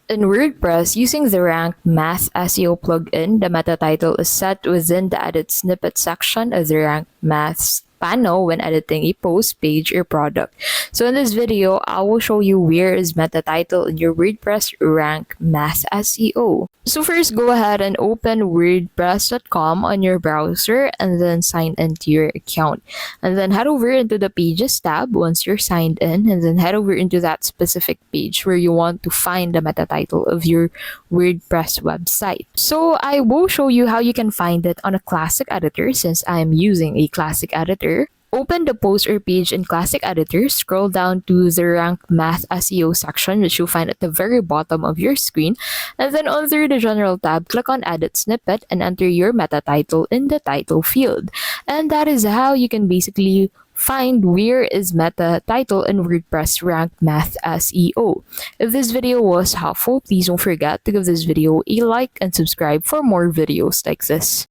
In WordPress, using the Rank Math SEO plugin, the meta title is set within the Edit Snippet section of the Rank Math panel when editing a post, page, or product. So in this video, I will show you where is meta title in your WordPress Rank Math SEO. So first, go ahead and open wordpress.com on your browser and then sign into your account. And then head over into the Pages tab once you're signed in, and then head over into that specific page where you want to find the meta title of your WordPress website. So I will show you how you can find it on a classic editor since I am using a classic editor. Open the post or page in Classic Editor, scroll down to the Rank Math SEO section, which you'll find at the very bottom of your screen, and then under the General tab, click on Edit Snippet and enter your meta title in the title field. And that is how you can basically find where is meta title in WordPress Rank Math SEO. If this video was helpful, please don't forget to give this video a like and subscribe for more videos like this.